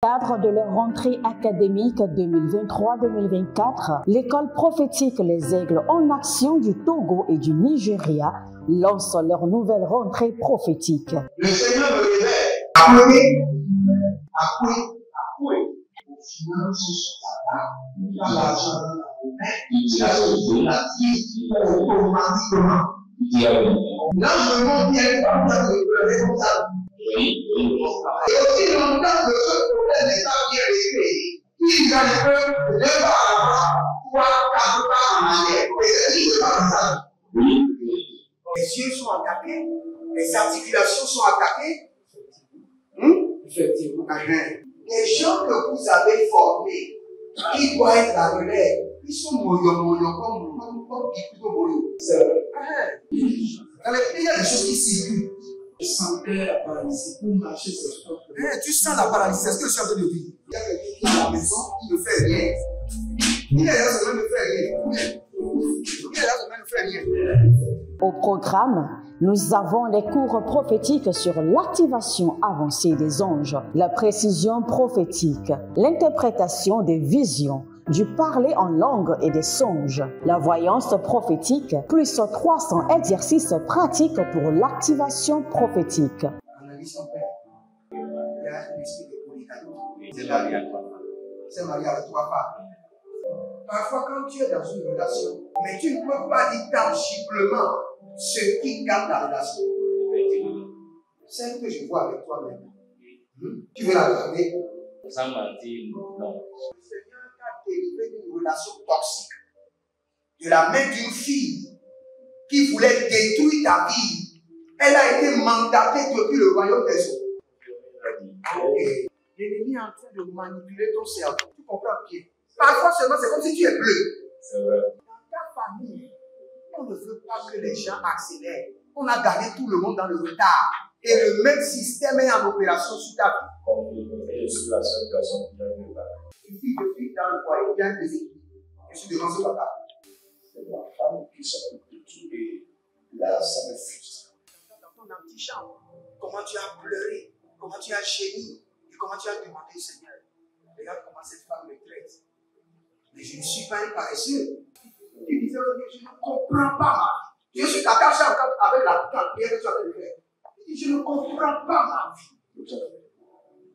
Cadre de leur rentrée académique 2023-2024, l'école prophétique Les Aigles en Action du Togo et du Nigeria lance leur nouvelle rentrée prophétique. Le Seigneur me révèle. Appelez. Au final, dans l'argent, la vie, automatiquement. Là, je me montre bien comme ça. Et aussi longtemps que ce problème n'est pas bien réglé, il y a le peuple de 2 pas à l'avant, 3, 4 pas en arrière. Et c'est pas comme ça. Les yeux sont attaqués, les articulations sont attaquées. Effectivement. Les gens que vous avez formés, qui doivent être la relève, ils sont moyo comme plutôt moyo. C'est vrai. Dans les pays, il y a des choses qui circulent. Je sentais la paralysie pour marcher sur le corps. Tu sens la paralysie, c'est ce que je suis en train de dire. Il y a quelqu'un qui est à la maison, il ne fait rien. Il est là, il ne fait rien. Il est là, il ne fait rien. Au programme, nous avons les cours prophétiques sur l'activation avancée des anges, la précision prophétique, l'interprétation des visions, du parler en langue et des songes, la voyance prophétique, plus 300 exercices pratiques pour l'activation prophétique. Analyse ton père. Il y a un esprit de polygamie. C'est marié à 3 femmes. C'est marié à 3 femmes. Parfois, quand tu es dans une relation, mais tu ne peux pas dire tangiblement ce qui garde la relation. Celle que je vois avec toi-même. Tu veux la garder? Sans mentir, non. Délivré d'une relation toxique, de la main d'une fille qui voulait détruire ta vie. Elle a été mandatée depuis le royaume des eaux. L'ennemi est en train de manipuler ton cerveau. Tu comprends bien? Parfois seulement, c'est comme si tu es bleu. Dans ta famille, on ne veut pas que les gens accélèrent. On a gardé tout le monde dans le retard. Et le même système est en opération sur ta vie. Une fille de fille dans le foyer bien déséquilibrée. Je suis devant ce papa. C'est ma femme qui s'occupe de tout et là, ça me frustre. Dans ton antichambre, comment tu as pleuré, comment tu as gémi et comment tu as demandé au Seigneur. Regarde comment cette femme me traite. Mais je ne suis pas un paresseux. Tu disais, je ne comprends pas ma vie. Je suis attaché avec la prière que tu as fait de faire. Je ne comprends pas ma vie.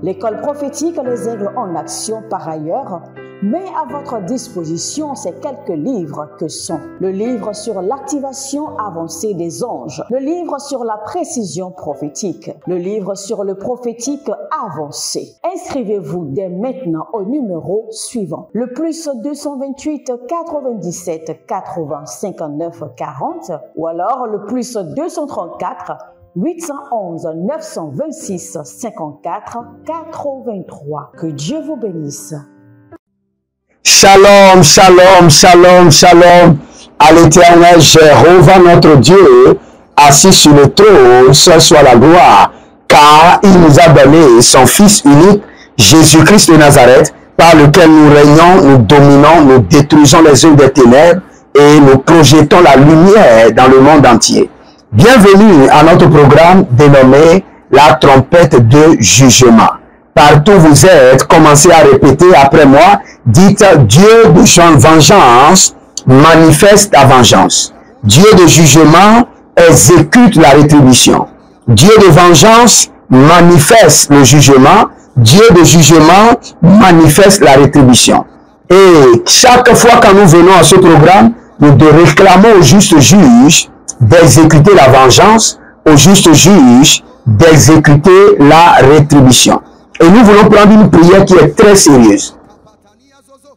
L'école prophétique Les Aigles en Action, par ailleurs, met à votre disposition ces quelques livres que sont le livre sur l'activation avancée des anges, le livre sur la précision prophétique, le livre sur le prophétique avancé. Inscrivez-vous dès maintenant au numéro suivant, le plus 228 97 80 59 40 ou alors le plus 234 811 926 54 83. Que Dieu vous bénisse. Shalom, shalom, shalom, shalom. À l'Éternel, Jéhovah notre Dieu, assis sur le trône, ce soit la gloire, car il nous a donné son Fils unique, Jésus-Christ de Nazareth, par lequel nous régnons, nous dominons, nous détruisons les œuvres des ténèbres et nous projetons la lumière dans le monde entier. Bienvenue à notre programme dénommé la trompette de jugement. Partout où vous êtes, commencez à répéter après moi, dites Dieu de vengeance manifeste ta vengeance. Dieu de jugement exécute la rétribution. Dieu de vengeance manifeste le jugement. Dieu de jugement manifeste la rétribution. Et chaque fois que nous venons à ce programme, nous réclamons au juste juge d'exécuter la vengeance, au juste juge d'exécuter la rétribution. Et nous voulons prendre une prière qui est très sérieuse.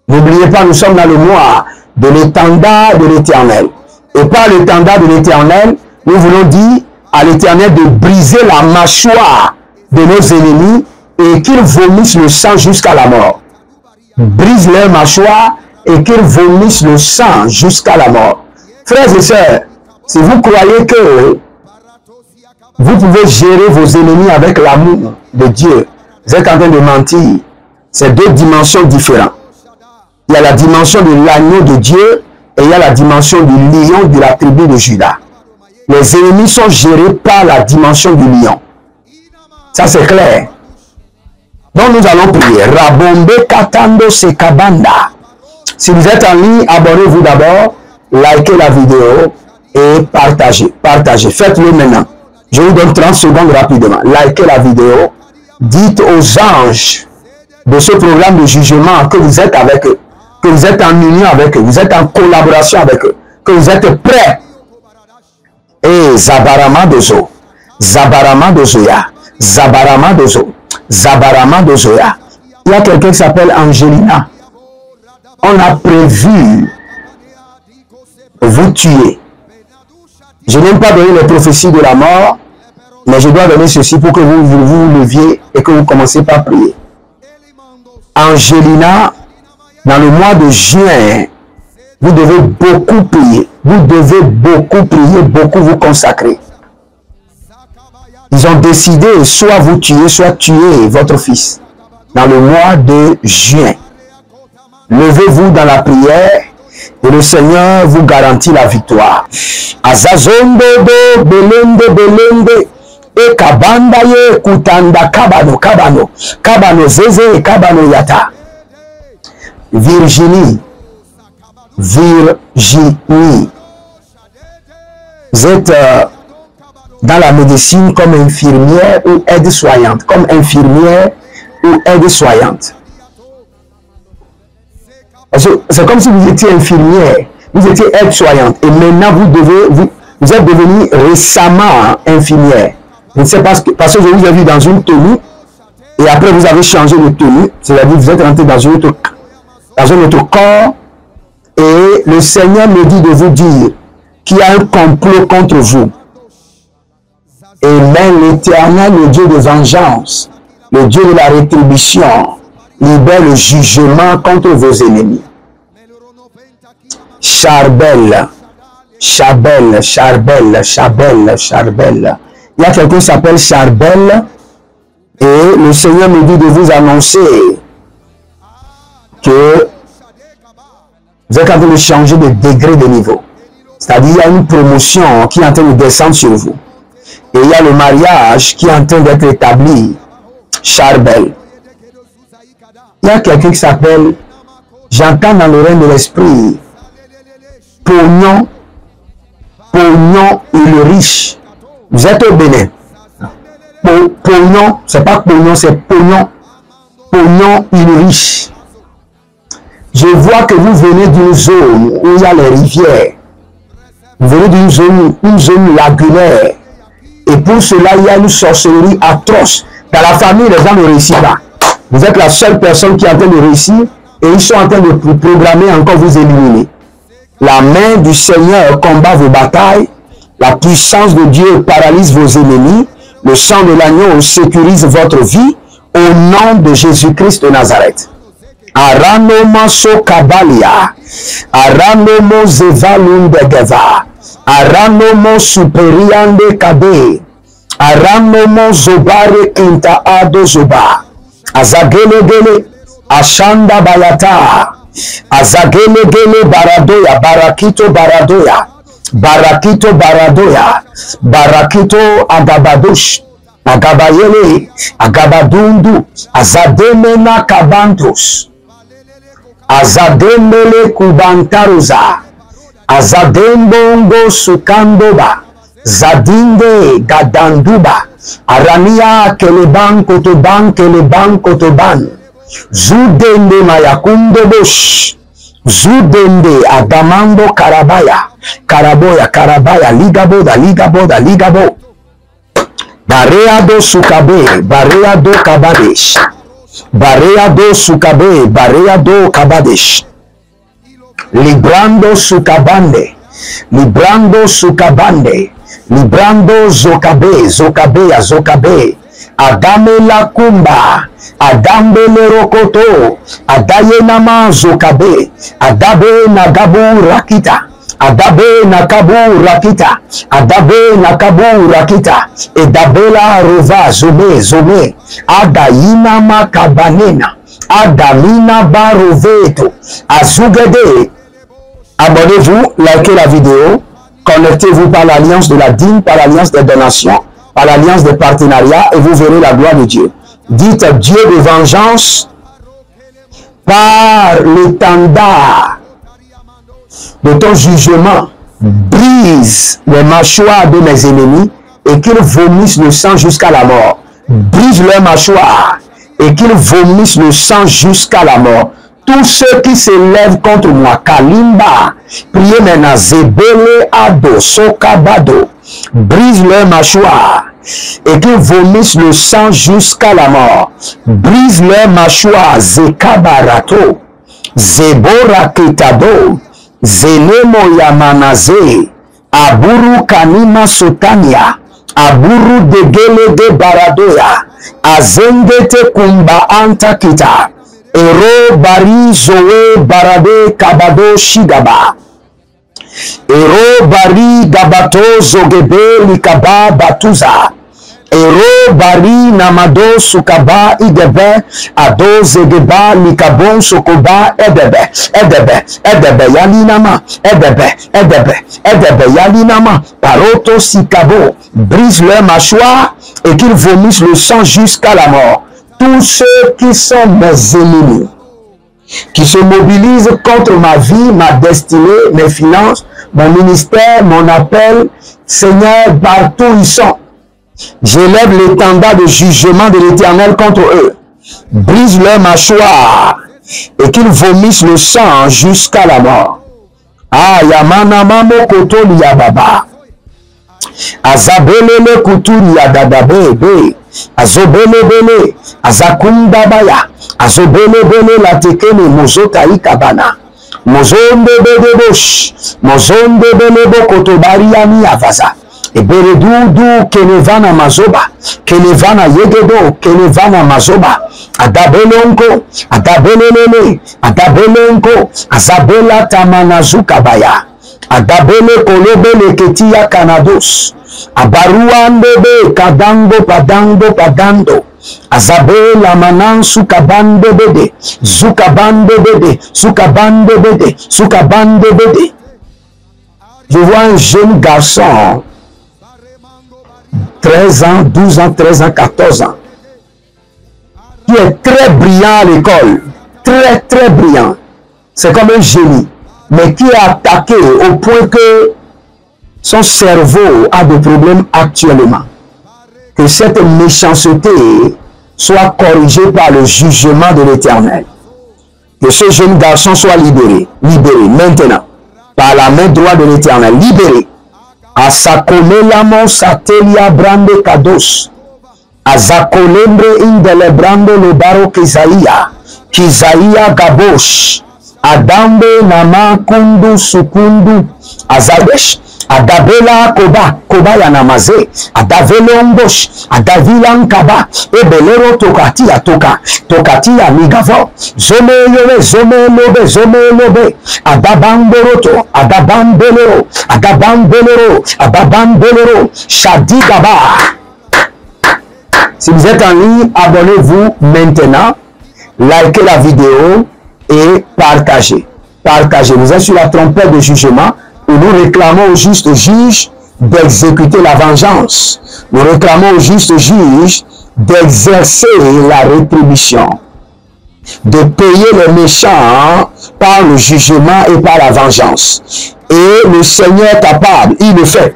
N'oubliez pas, nous sommes dans le mois de l'étendard de l'Éternel. Et par l'étendard de l'Éternel, nous voulons dire à l'Éternel de briser la mâchoire de nos ennemis et qu'ils vomissent le sang jusqu'à la mort. Brise leur mâchoire et qu'ils vomissent le sang jusqu'à la mort. Frères et sœurs, si vous croyez que vous pouvez gérer vos ennemis avec l'amour de Dieu, vous êtes en train de mentir. C'est deux dimensions différentes. Il y a la dimension de l'agneau de Dieu et il y a la dimension du lion de la tribu de Juda. Les ennemis sont gérés par la dimension du lion. Ça c'est clair. Donc nous allons prier. Rabombe katando sekabanda. Si vous êtes en ligne, abonnez-vous d'abord, likez la vidéo et partagez. Partagez. Faites-le maintenant. Je vous donne 30 secondes rapidement. Likez la vidéo. Dites aux anges de ce programme de jugement que vous êtes avec eux, que vous êtes en union avec eux, vous êtes en collaboration avec eux, que vous êtes prêts. Et Zabarama Dozo, Zabarama Dozoya, Zabarama Dozo, Zabarama Dozoya. Il y a quelqu'un qui s'appelle Angelina. On a prévu vous tuer. Je n'aime pas donner les prophéties de la mort, mais je dois donner ceci pour que vous leviez et que vous commencez par prier. Angelina, dans le mois de juin, vous devez beaucoup prier. Vous devez beaucoup prier, beaucoup vous consacrer. Ils ont décidé soit vous tuer, soit tuer votre fils. Dans le mois de juin. Levez-vous dans la prière et le Seigneur vous garantit la victoire. Azazondo do belende belende e kabanda ye kutanda kabano kabano kabano zeze kabano yata. Virginie, Virginie, vous êtes dans la médecine comme infirmière ou aide-soignante, comme infirmière ou aide-soignante. C'est comme si vous étiez infirmière, vous étiez aide-soignante et maintenant vous êtes devenu récemment infirmière. Je ne sais pas, parce que je vous ai vu dans une tenue et après vous avez changé de tenue, c'est-à-dire que vous êtes rentré dans un autre corps et le Seigneur me dit de vous dire qu'il y a un complot contre vous. Et même l'Éternel, le Dieu de vengeance, le Dieu de la rétribution, libère le jugement contre vos ennemis. Charbel, Charbel, Charbel, Charbel, Charbel. Il y a quelqu'un qui s'appelle Charbel et le Seigneur me dit de vous annoncer que vous êtes en train de changer de degré de niveau. C'est-à-dire il y a une promotion qui est en train de descendre sur vous. Et il y a le mariage qui est en train d'être établi. Charbel. Il y a quelqu'un qui s'appelle, j'entends dans le règne de l'esprit, Pognon, Pognon et le riche. Vous êtes au Bénin. Pognon, c'est pas Pognon, c'est Pognon. Pognon et le riche. Je vois que vous venez d'une zone où il y a les rivières. Vous venez d'une zone lagunaire. Et pour cela, il y a une sorcellerie atroce. Dans la famille, les gens ne réussissent pas. Vous êtes la seule personne qui est en train de réussir et ils sont en train de programmer encore vous éliminer. La main du Seigneur combat vos batailles. La puissance de Dieu paralyse vos ennemis. Le sang de l'agneau sécurise votre vie au nom de Jésus-Christ de Nazareth. Aranomo sokabalia. Aranomo zevalundegeva. Aranomo superiande kabe. Aranomo zobare kinta ado zoba. Azagele gele ashanda bayata. Azagele gele baradoya barakito baradoya. Barakito baradoya. Barakito agabadush. Agabayele agabadundu. Azademena kabantus. Azademele kubantaruza. Azadembongo sukandoba. Zadinde gadanduba. Arania keleban kotoban keleban kotoban. Zudende mayakundo bosh. Zudende agamando karabaya. Karaboya karabaya ligaboda ligaboda ligabo. Bareado sukabe. Bareado kabadesh. Bareado sukabe. Bareado kabadesh. Librando sukabande. Librando sukabande. Librando zokabe. Zokabe zokabe. Adame la kumba. Adambe le rokoto. Adaye nama zokabe. Adabe nagabu rakita. Adabe nakabu rakita. Adabe nakabu rakita. Edabela rova zome zome. Adayina makabanena. Adamina baroveto. Azugede. Abonnez-vous, likez la vidéo, connectez-vous par l'alliance de la dîme, par l'alliance des donations, par l'alliance des partenariats et vous verrez la gloire de Dieu. Dites Dieu de vengeance, par l'étendard de ton jugement, brise les mâchoires de mes ennemis et qu'ils vomissent le sang jusqu'à la mort. Brise leurs mâchoires et qu'ils vomissent le sang jusqu'à la mort. Tous ceux qui s'élèvent contre moi, Kalimba, priez maintenant, Zebele Ado, Sokabado, brise leurs mâchoires et qu'ils vomissent le sang jusqu'à la mort. Brise leurs mâchoires, Zekabarato, Zebora Ketado, Zelemo Yamanaze, Aburu Kanima Sotania, Aburu Degele de Baradoya, Azengete Kumba Antakita, Ero Bari Zoe Barade Kabado Shigaba, Ero Bari Gabato Zogebe Likaba Batuza, Ero Bari Namado Sukaba Idebe Ado Zegeba Likabon Sokoba Edebe Yalinama Edebe Yalinama Paroto Sikabo, brise leur mâchoire et qu'ils vomissent le sang jusqu'à la mort. Tous ceux qui sont mes ennemis, qui se mobilisent contre ma vie, ma destinée, mes finances, mon ministère, mon appel, Seigneur, partout ils sont. J'élève l'étendard de jugement de l'Éternel contre eux. Brise leur mâchoire et qu'ils vomissent le sang jusqu'à la mort. Ah, Yamana Mamo Koto Liyababa. Azabele Kutu Liyadabebe. Azobele Azakundabaya. Azobele Latekene Mozotai Kabana. Mozonde Bedebosh. Mozonde Belebo Kotobariani Avaza. Et Beredudu Kenevana Mazoba, Kenevana Yegedo, Kenevana Mazoba, Adabelonko, Adabelele, Adabelenko, Azabela Tamanazukabaya, Adabele Kolobele Ketia Kanados, Abaruandebe Kadango Padando, Azabela Manan Sukabande Bede, Zukabande Bede, Sukabande Bede, Sukabande Bede. Je vois un jeune garçon, 13 ans, 12 ans, 13 ans, 14 ans, qui est très brillant à l'école, très brillant. C'est comme un génie, mais qui est attaqué au point que son cerveau a des problèmes actuellement. Que cette méchanceté soit corrigée par le jugement de l'Éternel. Que ce jeune garçon soit libéré maintenant, par la main droite de l'Éternel, libéré. Asakomelamo satelia brande kados. Azakolembre indele brando lebaro Kizaia gabosh. Adambe nama kundu sukundu. Azabesh. Adabela koba ya namaze. Adavelongosh. Adavilan kaba. Ebelero tokatia migavo. Zome lobe. Adabambelero. Shadi gaba. Si vous êtes en ligne, abonnez-vous maintenant, likez la vidéo et partagez. Vous êtes sur la trompette de jugement où nous réclamons au juste juge d'exécuter la vengeance. Nous réclamons au juste juge d'exercer la rétribution, de payer les méchants par le jugement et par la vengeance. Et le Seigneur est capable, il le fait.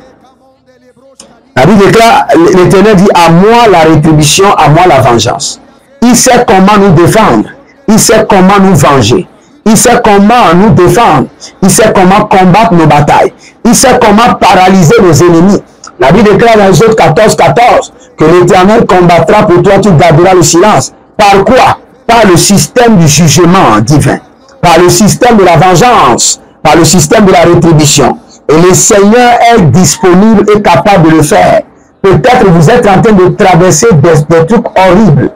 La Bible déclare, l'Éternel dit, à moi la rétribution, à moi la vengeance. Il sait comment nous défendre, il sait comment nous venger, il sait comment nous défendre, il sait comment combattre nos batailles, il sait comment paralyser nos ennemis. La Bible déclare dans Exode 14:14 que l'Éternel combattra pour toi, tu garderas le silence. Par quoi? Par le système du jugement divin, par le système de la vengeance, par le système de la rétribution. Et le Seigneur est disponible et capable de le faire. Peut-être vous êtes en train de traverser des trucs horribles.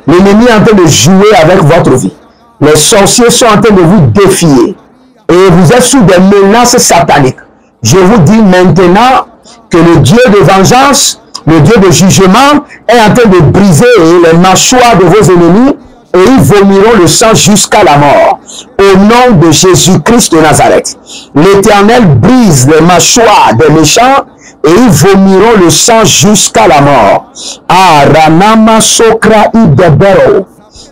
L'ennemi est en train de jouer avec votre vie. Les sorciers sont en train de vous défier. Et vous êtes sous des menaces sataniques. Je vous dis maintenant que le Dieu de vengeance, le Dieu de jugement, est en train de briser les mâchoires de vos ennemis et ils vomiront le sang jusqu'à la mort. Au nom de Jésus-Christ de Nazareth, l'Éternel brise les mâchoires des méchants et ils vomiront le sang jusqu'à la mort. Ah, Ranama Sokra Idebero,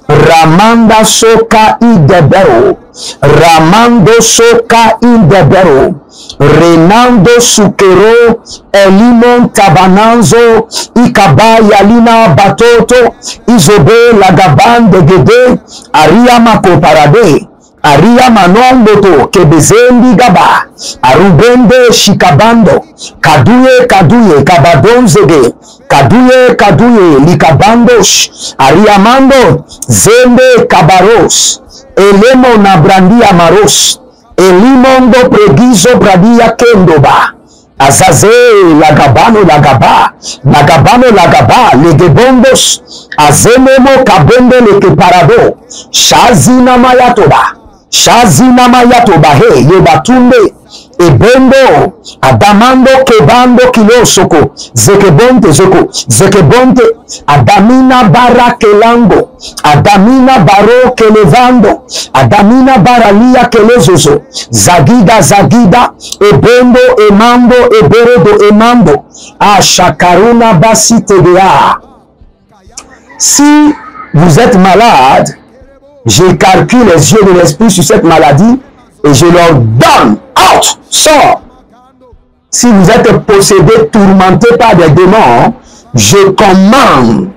Ramanda Soka Idebero, Ramando Soka Idebero, Renando Sukero, Elimon Tabananzo, Ikaba Yalina Batoto, Isobe Lagaban de Gede, Ariama Koparade, Ariama Nomboto, Kebezendi Gaba, Arubende Shikabando, Kaduye Kaduye, Kabadonzege, Kaduye Kaduye, Likabandosh, Ariamando, Zende Kabaros, Elemo Nabrandi Amaros, Elimondo Pregizo Bradia Kendoba, Azaze Lagabano Lagaba, Lagabano Lagaba, Legebondos, Azememo Kabende Lekeparado, Shazina Mayatoba, Shazina Mayatoba, He, Yobatumbe, Ebendo, Adamando Kebando Kilosoko, Zekebonte Zoko, Zekebonte, Adamina Bara Kelango, Adamina Baro Kelevando, Adamina Baralia Kelezozo, Zagida Zagida, Ebendo Emando, Eberedo Emando, Ashakaruna Basitedea. Si vous êtes malade, je calcule les yeux de l'esprit sur cette maladie et je leur donne, out, sort. Si vous êtes possédé, tourmenté par des démons, je commande.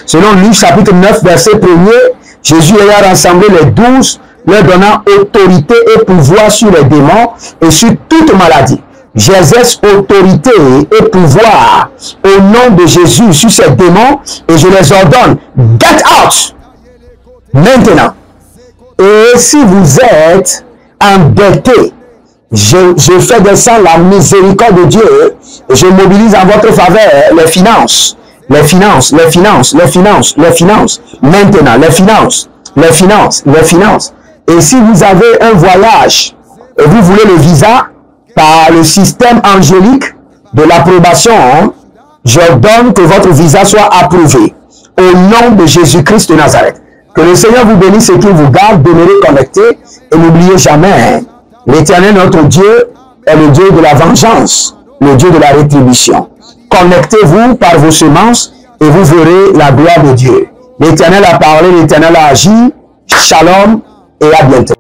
Selon Luc chapitre 9, verset 1er, Jésus ayant rassemblé les 12, leur donnant autorité et pouvoir sur les démons et sur toute maladie. J'exerce autorité et pouvoir au nom de Jésus sur ces démons et je les ordonne, get out maintenant. Et si vous êtes endetté, je fais descendre la miséricorde de Dieu et je mobilise en votre faveur les finances, les finances, les finances, les finances, les finances, maintenant les finances, les finances, les finances. Et si vous avez un voyage et vous voulez le visa par le système angélique de l'approbation, j'ordonne que votre visa soit approuvé au nom de Jésus-Christ de Nazareth. Que le Seigneur vous bénisse et qu'il vous garde, demeurez connectés et n'oubliez jamais, l'Éternel notre Dieu est le Dieu de la vengeance, le Dieu de la rétribution. Connectez-vous par vos semences et vous verrez la gloire de Dieu. L'Éternel a parlé, l'Éternel a agi. Shalom et à bientôt.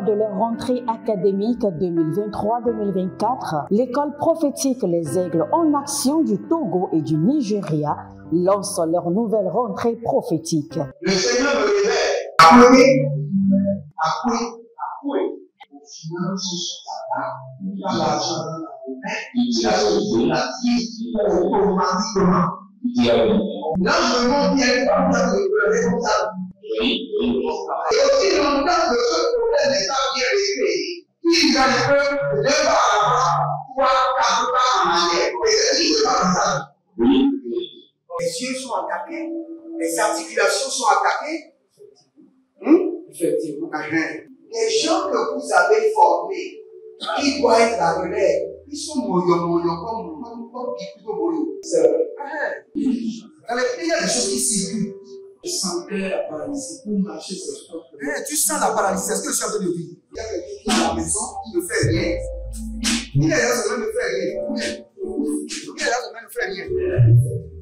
De leur rentrée académique 2023-2024, l'école prophétique Les Aigles en Action du Togo et du Nigeria lance leur nouvelle rentrée prophétique. Le Seigneur me révèle. Appuyez. Finances dans l'argent dans la automatiquement. L'enseignement vient par le responsable. Et aussi longtemps que ce problème n'est pas bien réglé, il a le peuple de par avant, 3-4 pas en arrière. Et c'est ce qui se passe. Les yeux sont attaqués, les articulations sont attaquées. Effectivement. Les gens que vous avez formés, qui doivent être la relève, ils sont moyons comme plutôt moyons. C'est vrai. Dans les pays, il y a des choses qui circulent. Je sentais la paralysie pour marcher sur ce sport. Tu sens la paralysie, c'est ce que je suis en train de dire. Il y a quelqu'un qui est à la maison, qui ne fait rien. Il est là, ça ne fait rien. Il est là, ça ne fait rien.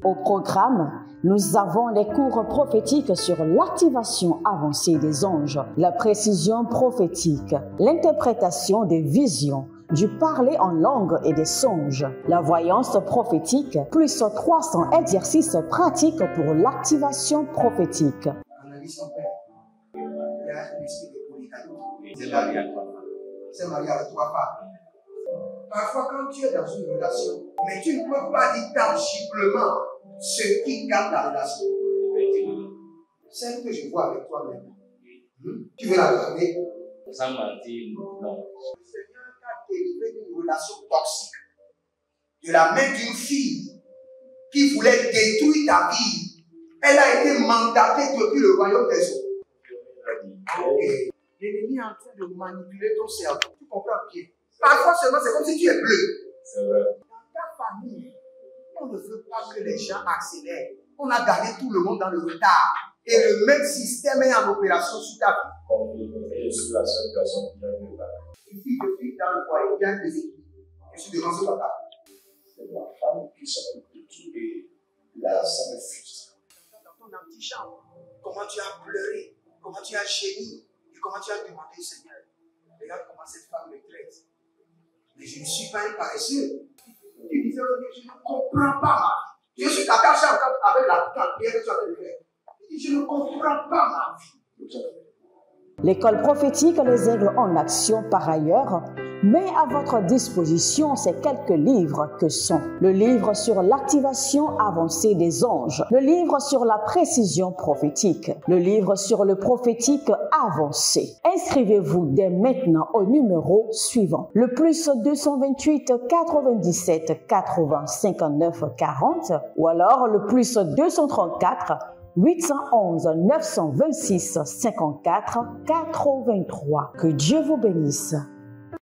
Au programme, Nous avons les cours prophétiques sur l'activation avancée des anges, la précision prophétique, l'interprétation des visions, du parler en langue et des songes, la voyance prophétique, plus 300 exercices pratiques pour l'activation prophétique. Analyse son père. Il y a un esprit de polygamie. C'est marié avec 3 femmes. Parfois, quand tu es dans une relation, mais tu ne peux pas dire tangiblement ce qui garde la relation. Celle que je vois avec toi maintenant. Tu veux la regarder? Sans mentir, non. Le Seigneur t'a délivré d'une relation toxique. De la main d'une fille qui voulait détruire ta vie. Elle a été mandatée depuis le royaume des eaux. Okay. L'ennemi est en train de manipuler ton cerveau. Tu comprends bien? Parfois seulement, c'est comme si tu es bleu. C'est vrai. Dans ta famille, on ne veut pas que les gens accélèrent. On a gardé tout le monde dans le retard. Et le même système est en opération sur ta vie. Je suis la seule personne qui a vu ça. Une fille de fille dans le foyer, il y a des équipes. Je suis devant ce papa. C'est ma femme qui s'occupe de tout et là, ça me frustre. Dans ton antichambre, comment tu as pleuré, comment tu as gémi et comment tu as demandé au Seigneur. Regarde comment cette femme me traite. Mais je ne suis pas un paresseux. Tu disais, je ne comprends pas ma vie. Je suis attaché avec la prière que tu as fait de faire. Je ne comprends pas ma vie. L'école prophétique Les Aigles en Action, par ailleurs, met à votre disposition ces quelques livres que sont le livre sur l'activation avancée des anges, le livre sur la précision prophétique, le livre sur le prophétique avancé. Inscrivez-vous dès maintenant au numéro suivant, le plus 228 97 80 59 40 ou alors le plus 234 811 926 54 83. Que Dieu vous bénisse.